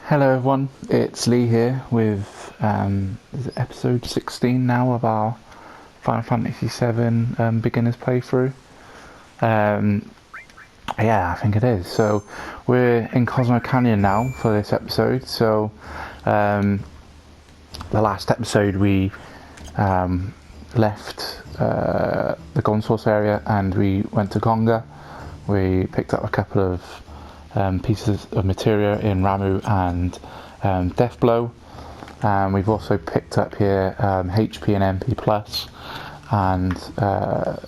Hello everyone, it's Lee here with is it episode 16 now of our Final Fantasy VII beginner's playthrough. Yeah, I think it is. So we're in Cosmo Canyon now for this episode. So the last episode we left the Golden Source area and we went to Gonga. We picked up a couple of pieces of materia in Ramu and Deathblow. We've also picked up here HP and MP Plus and a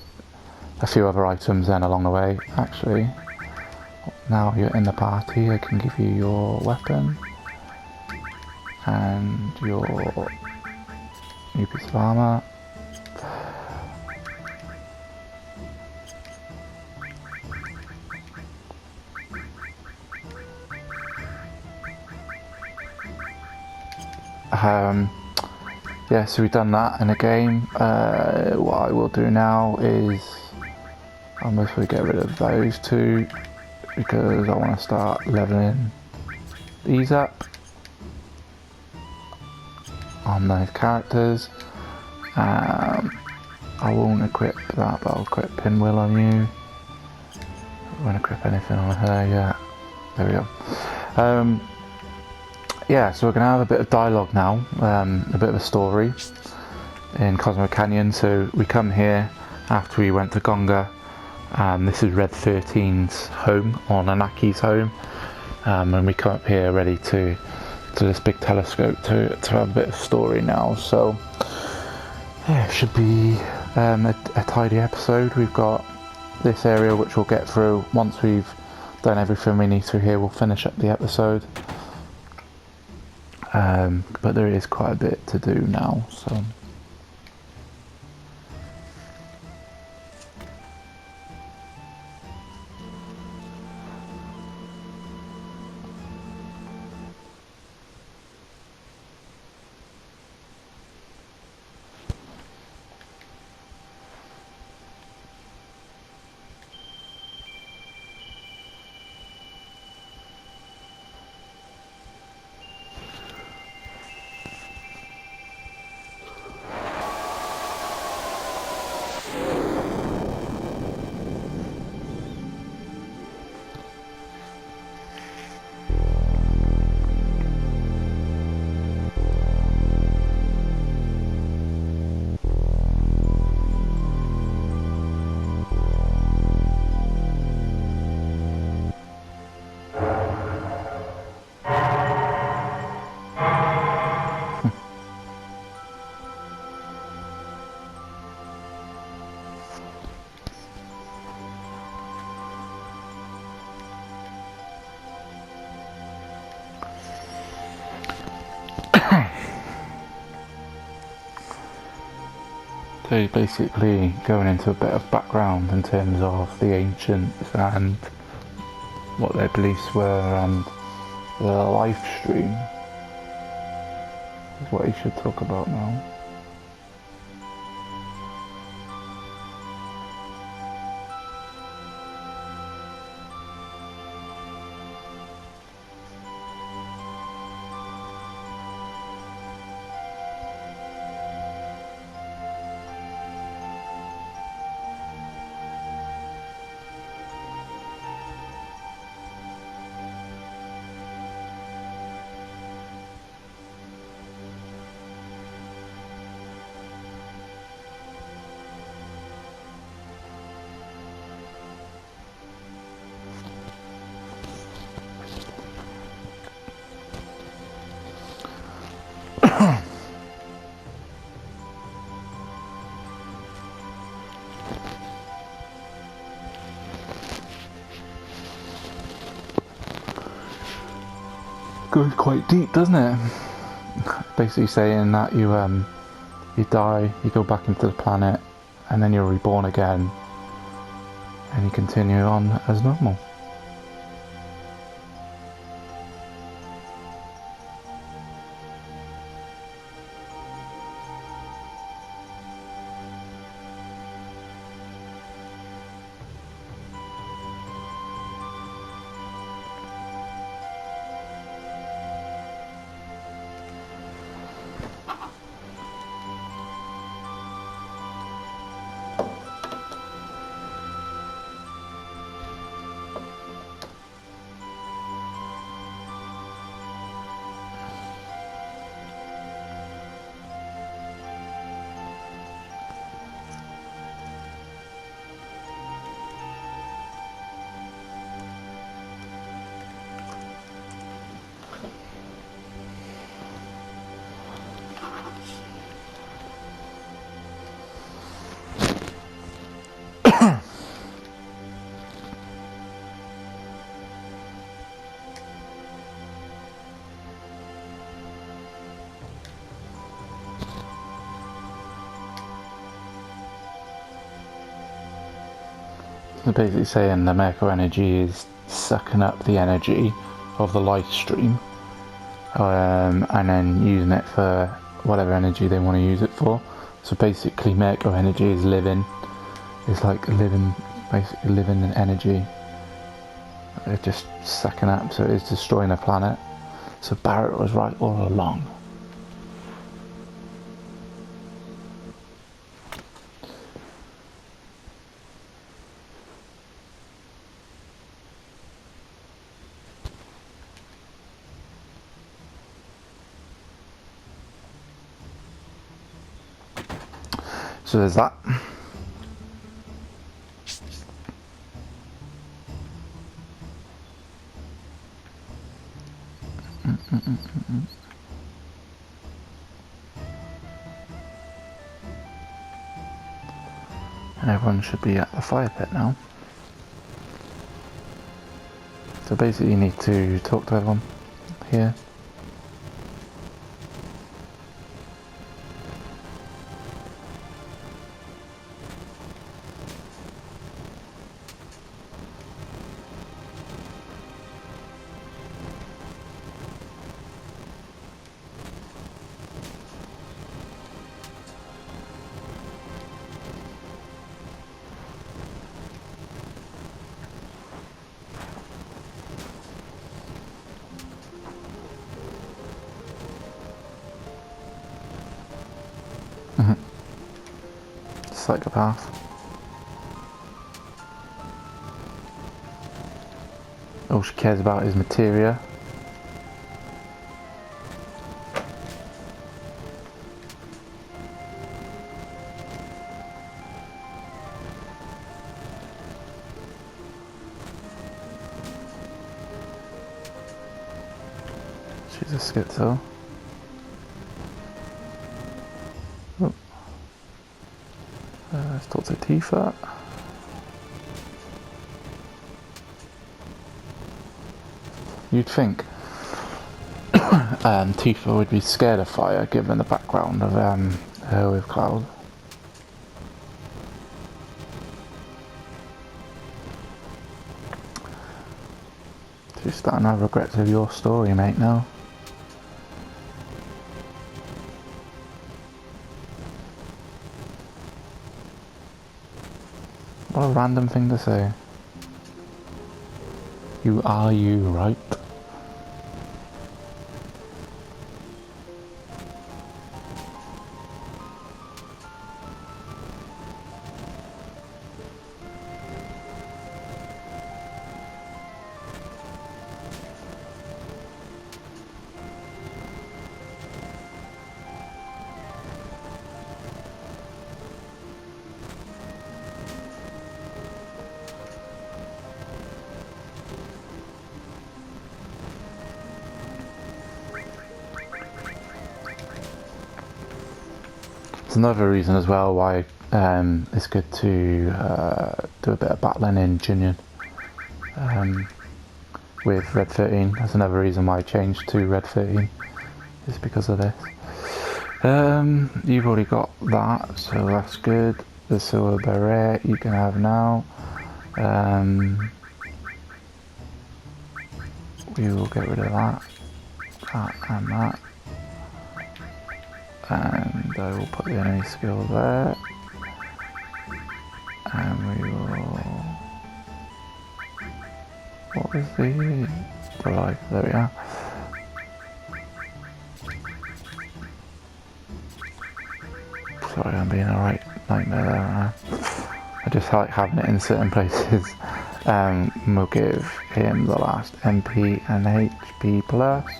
few other items then along the way. Actually, now you're in the party, I can give you your weapon and your new piece of armour. Yeah, so we've done that in the game. What I will do now is I'll mostly get rid of those two because I want to start leveling these up on those characters. I won't equip that, but I'll equip Pinwheel on you. I won't equip anything on her yet. There we go. Yeah, so we're going to have a bit of dialogue now, a bit of a story in Cosmo Canyon. So we come here after we went to Gonga. This is Red XIII's home, or Nanaki's home. And we come up here ready to this big telescope to have a bit of story now. So yeah, it should be a tidy episode. We've got this area which we'll get through. Once we've done everything we need to here, we'll finish up the episode. But there is quite a bit to do now, so so basically going into a bit of background in terms of the ancients and what their beliefs were, and the live stream is what you should talk about now. Goes quite deep, doesn't it? Basically saying that you die, you go back into the planet, and then you're reborn again, and you continue on as normal. They're basically saying the Mako energy is sucking up the energy of the live stream, and then using it for whatever energy they want to use it for. So basically Mako energy is living. It's like living, basically living in energy. It's just sucking up, so it's destroying the planet. So Barrett was right all along. So there's that. And everyone should be at the fire pit now. So basically you need to talk to everyone here. Psychopath. All she cares about is materia. She's a schizo. Oh. Let's talk to Tifa. You'd think Tifa would be scared of fire given the background of her with Cloud. She's starting to have regrets of your story, mate, now. What a random thing to say. You are you, right? It's another reason as well why it's good to do a bit of battling in Junior with Red 13. That's another reason why I changed to Red 13, is because of this. You've already got that, so that's good. The silver beret you can have now. We will get rid of that and that. And I will put the enemy skill there, and we will, what was the life, there we are. Sorry, I'm being a right nightmare there, aren't I just like having it in certain places. We'll give him the last MP and HP plus,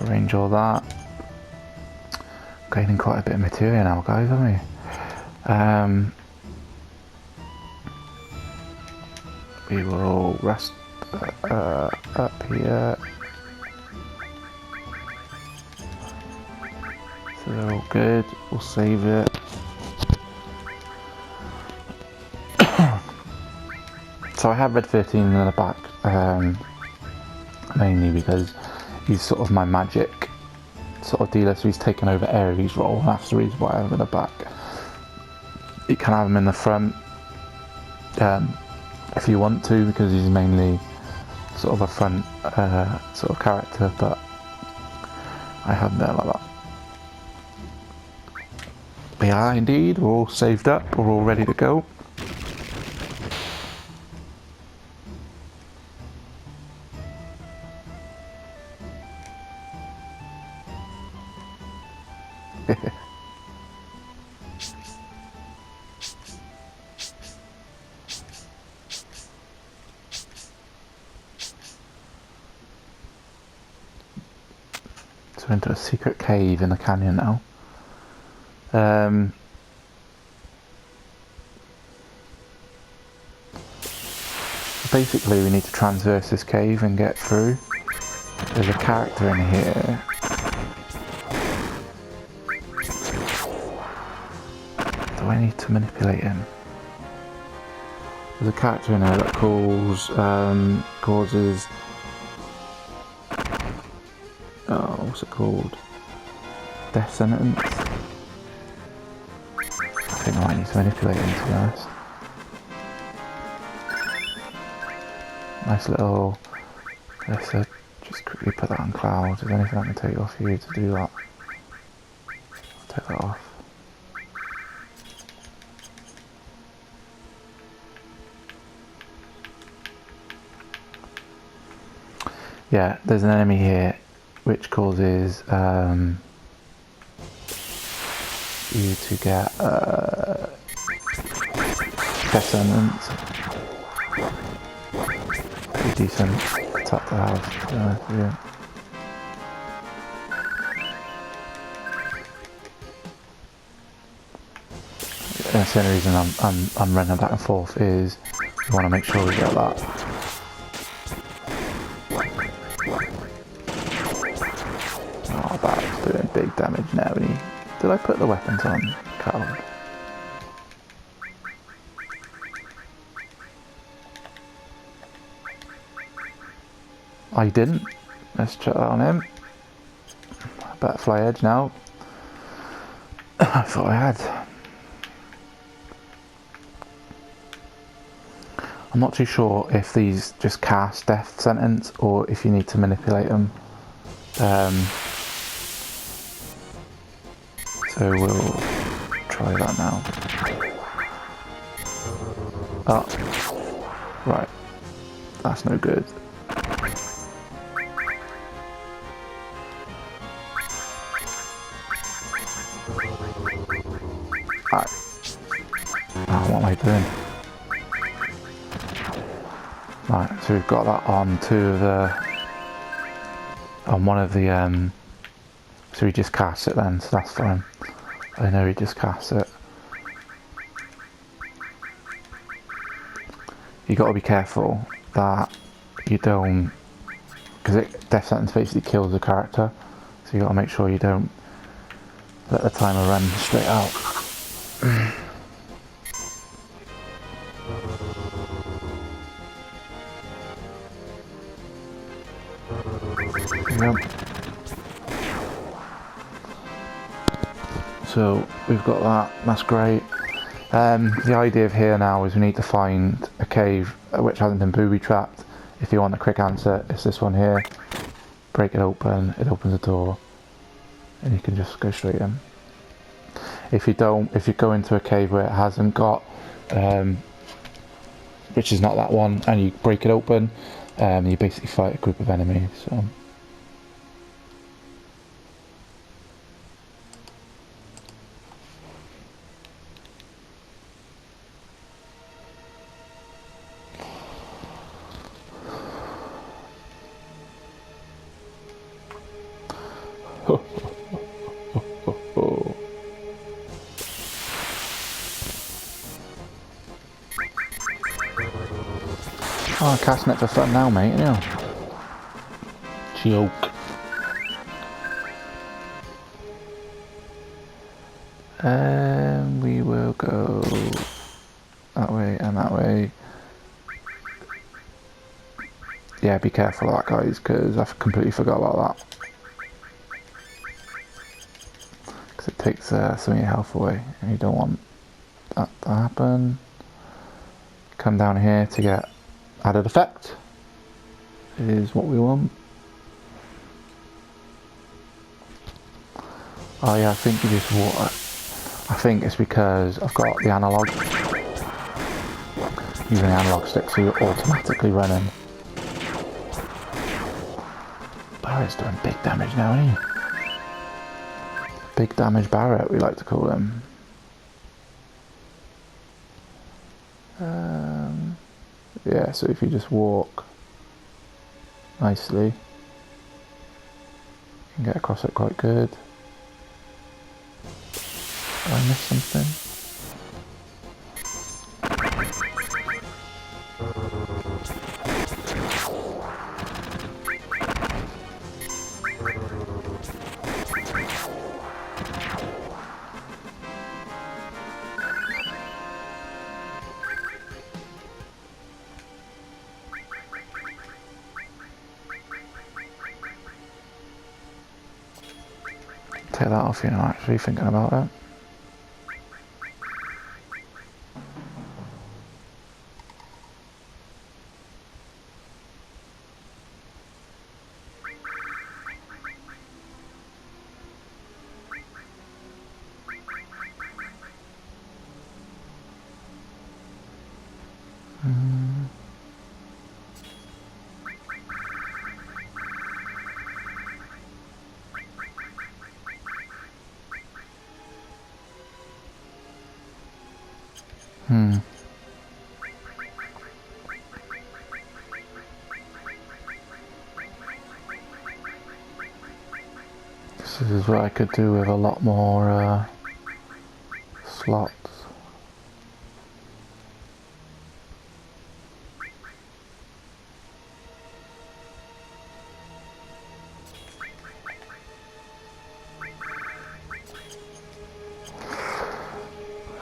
arrange all that. Gaining quite a bit of material now, guys, aren't we? We will all rest up here. So they're all good. We'll save it. So I have Red 13 in the back, mainly because he's sort of my magic sort of dealer, so he's taken over Ares' role, and that's the reason why I have him in the back. You can have him in the front if you want to, because he's mainly sort of a front sort of character, but I haven't done it like that. But yeah, indeed, we're all saved up, we're all ready to go. So we're into a secret cave in the canyon now. Basically we need to transverse this cave and get through. There's a character in here. Do I need to manipulate him? There's a character in here that causes... Oh, what's it called? Death sentence? I think I might need to manipulate him, to be honest. Nice little... Let's just quickly put that on clouds. Is there anything I can take off you to do that? I'll take that off. Yeah, there's an enemy here which causes you to get death sentence. Pretty decent attack to have, to be honest with you. That's the only reason I'm running back and forth is you want to make sure we get that. Oh, that's doing big damage now. Did I put the weapons on? Coward. I didn't. Let's check that on him. Butterfly edge now. I thought I had. I'm not too sure if these just cast death sentence or if you need to manipulate them. So we'll try that now. Oh, right. That's no good. Oh, what am I doing? Right, so we've got that on one of the, so he just casts it then, so that's fine. I know he just casts it. You got to be careful that you don't, because death sentence basically kills the character, so you got to make sure you don't let the timer run straight out. There we go. So we've got that, that's great. The idea of here now is we need to find a cave which hasn't been booby trapped. If you want a quick answer, it's this one here. Break it open, it opens the door, and you can just go straight in. If you go into a cave where it hasn't got, which is not that one, and you break it open, you basically fight a group of enemies. So. Oh, casting it for fun now, mate, you know. Joke. We will go that way and that way. Yeah, be careful of that, guys, because I've completely forgot about that. Because it takes some of your health away, and you don't want that to happen. come down here to get added effect. Is what we want. Oh yeah, I think you just water. I think it's because I've got the analog. Using the analog stick, so you're automatically running. Barrett's doing big damage now, isn't he? Big damage Barrett, we like to call him. Yeah, so if you just walk nicely, you can get across it quite good. Did I miss something? Take that off, you know, actually thinking about it. This is what I could do with a lot more slots.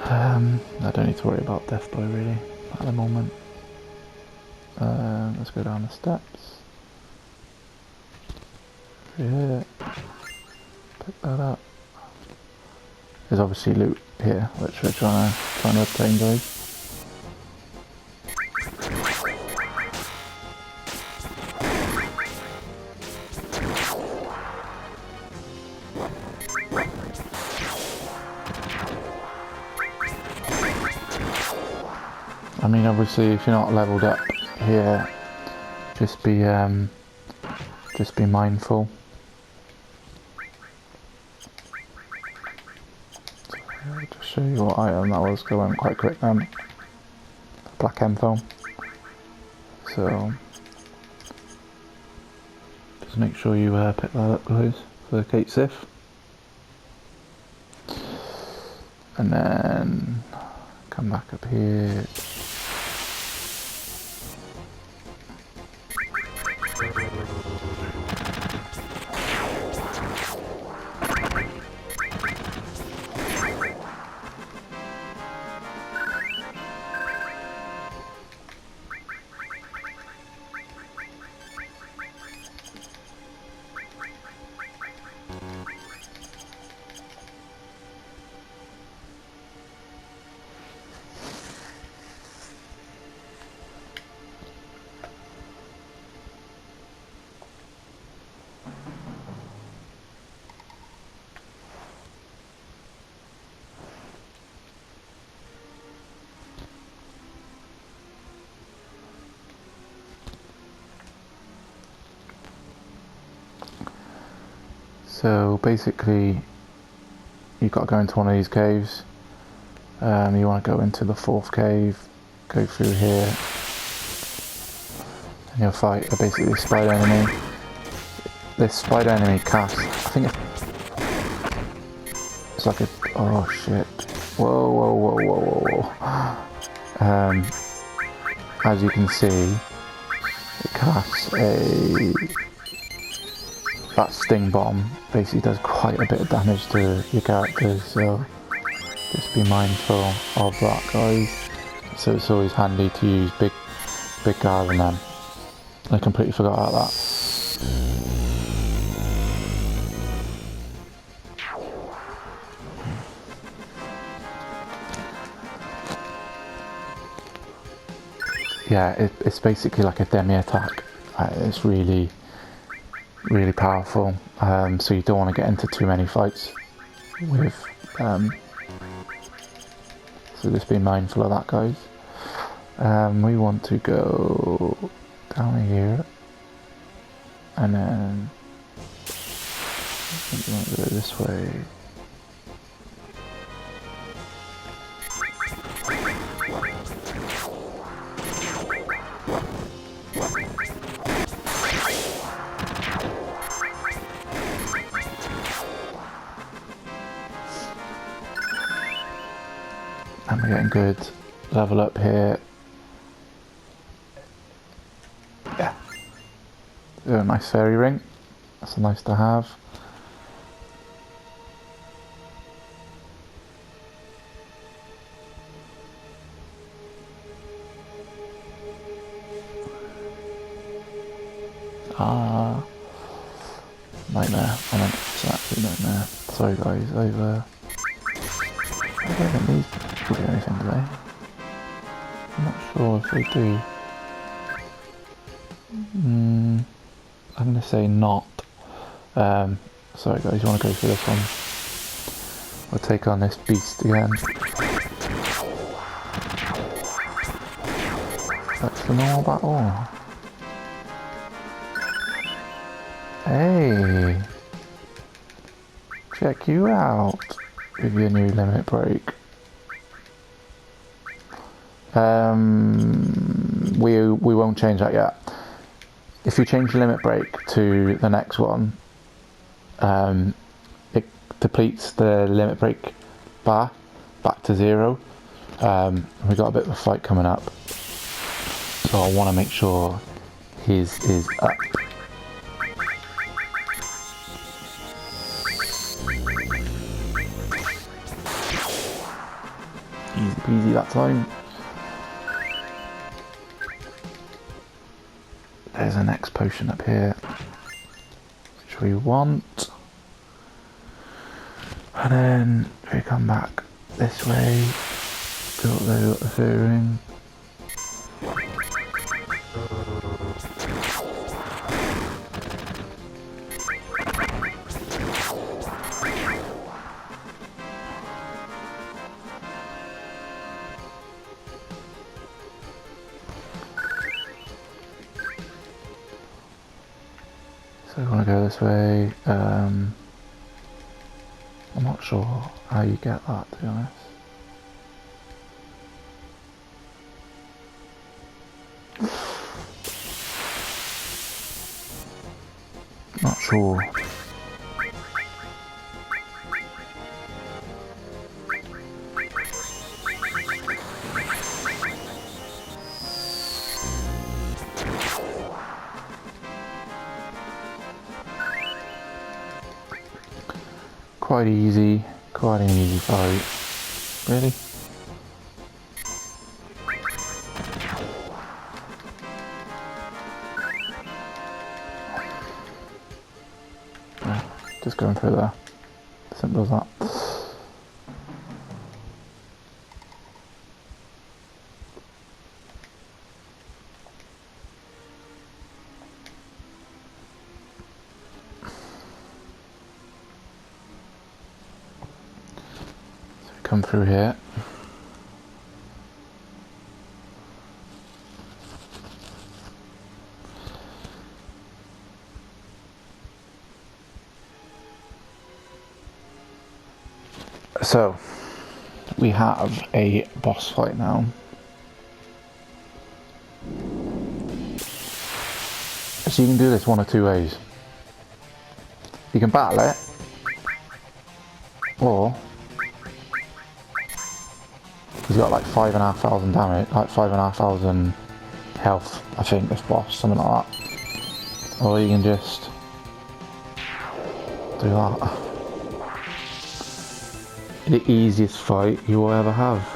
I don't need to worry about Death Boy really at the moment. Let's go down the steps. Yeah, pick that up. There's obviously loot here, which we're trying to obtain, guys. I mean, obviously, if you're not leveled up here, just be mindful. So, to show you what item that was, going quite quick then. Black M foam. So, just make sure you pick that up, guys, for Kate Sif. And then come back up here. So basically, you've got to go into one of these caves. You want to go into the fourth cave, go through here, and you'll fight basically a spider enemy. This spider enemy casts, I think it's like a, oh shit, whoa, whoa, whoa, whoa, whoa, whoa. As you can see, it casts that sting bomb basically does quite a bit of damage to your characters, so just be mindful of that, guys. So it's always handy to use big guys than them. I completely forgot about that. yeah, it's basically like a demi attack. It's really, really powerful. So you don't want to get into too many fights with. So just be mindful of that, guys. We want to go down here, and then we want to go this way. And we're getting good level up here. Yeah. A nice fairy ring. That's nice to have. Nightmare. I meant it's actually nightmare. Sorry guys, I don't think these do anything today. I'm not sure if they do. I'm going to say not. Sorry guys, you want to go for this one? We'll take on this beast again. That's the normal battle. Hey! Check you out with your new limit break. We won't change that yet. If you change the limit break to the next one, it depletes the limit break bar back to 0. We've got a bit of a fight coming up, so I want to make sure his is up. Easy peasy that time. There's a next potion up here, which we want. And then we come back this way, go up there, got the fairy ring. So we want to go this way. I'm not sure how you get that, to be honest. Not sure. Quite an easy fight. Really? Yeah, just going through there. Simple as that. Come through here. So we have a boss fight now. So you can do this one of two ways. You can battle it, or he's got like 5,500 damage, like 5,500 health, I think, this boss, something like that. Or you can just do that. The easiest fight you will ever have.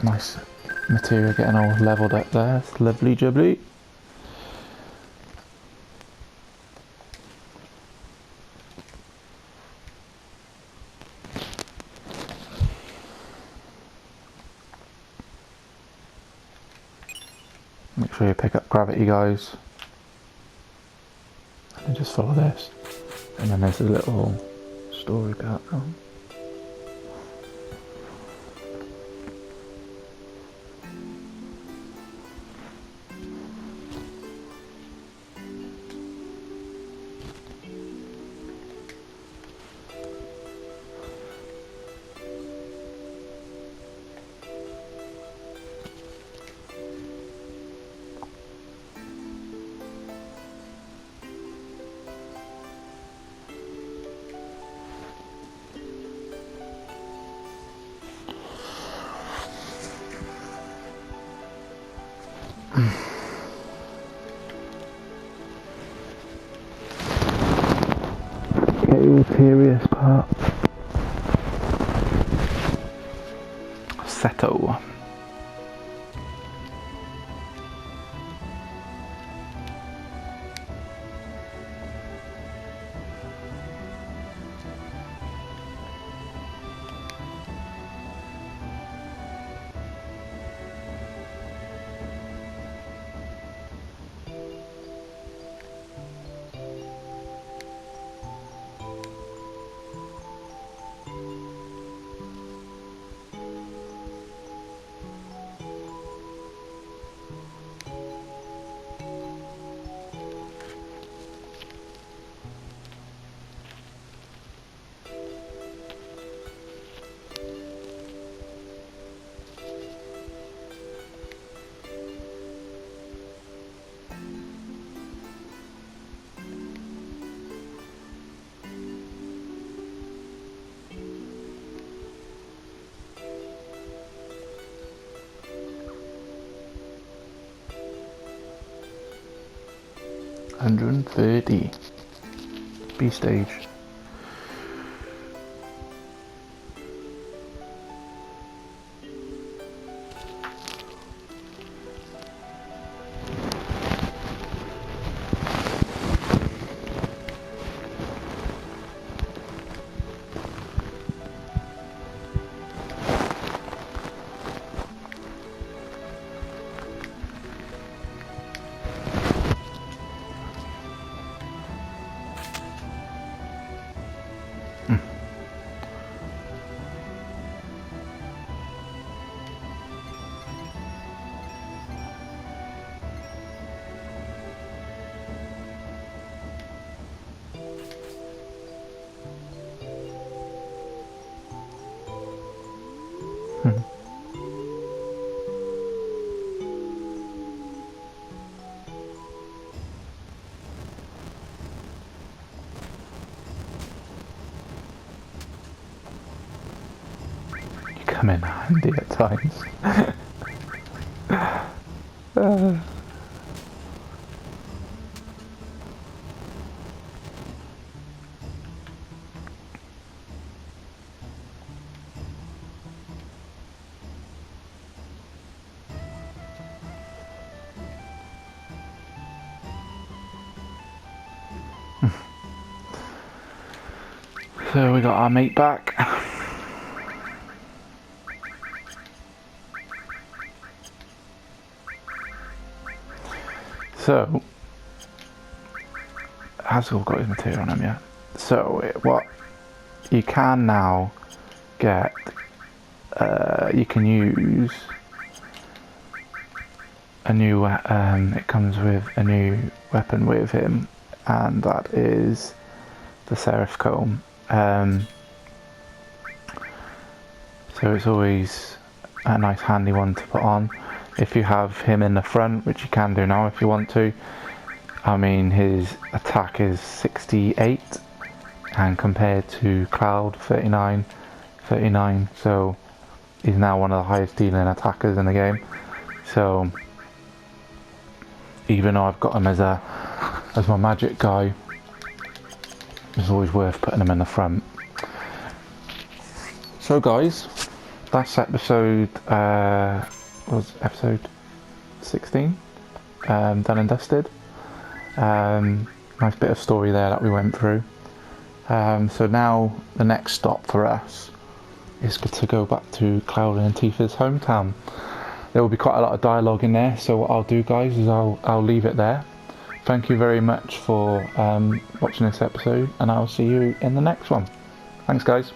Nice material getting all leveled up there, it's lovely jubbly. Make sure you pick up gravity, guys. And just follow this. And then there's a little story about them. Serious part. Seto. $130. B stage. Come in handy at times. So we got our mate back. So, has all got his material on him yet? So, what you can now get, you can use a new, it comes with a new weapon with him, and that is the Seraph Comb. So it's always a nice handy one to put on. If you have him in the front, which you can do now if you want to, I mean his attack is 68 and compared to Cloud 39, so he's now one of the highest dealing attackers in the game. So even though I've got him as my magic guy, it's always worth putting him in the front. So guys, that's episode was episode 16, done and dusted. Nice bit of story there that we went through. So now the next stop for us is to go back to Cloud and Tifa's hometown. there will be quite a lot of dialogue in there, so what I'll do, guys, is I'll leave it there. Thank you very much for watching this episode, and I'll see you in the next one. Thanks, guys.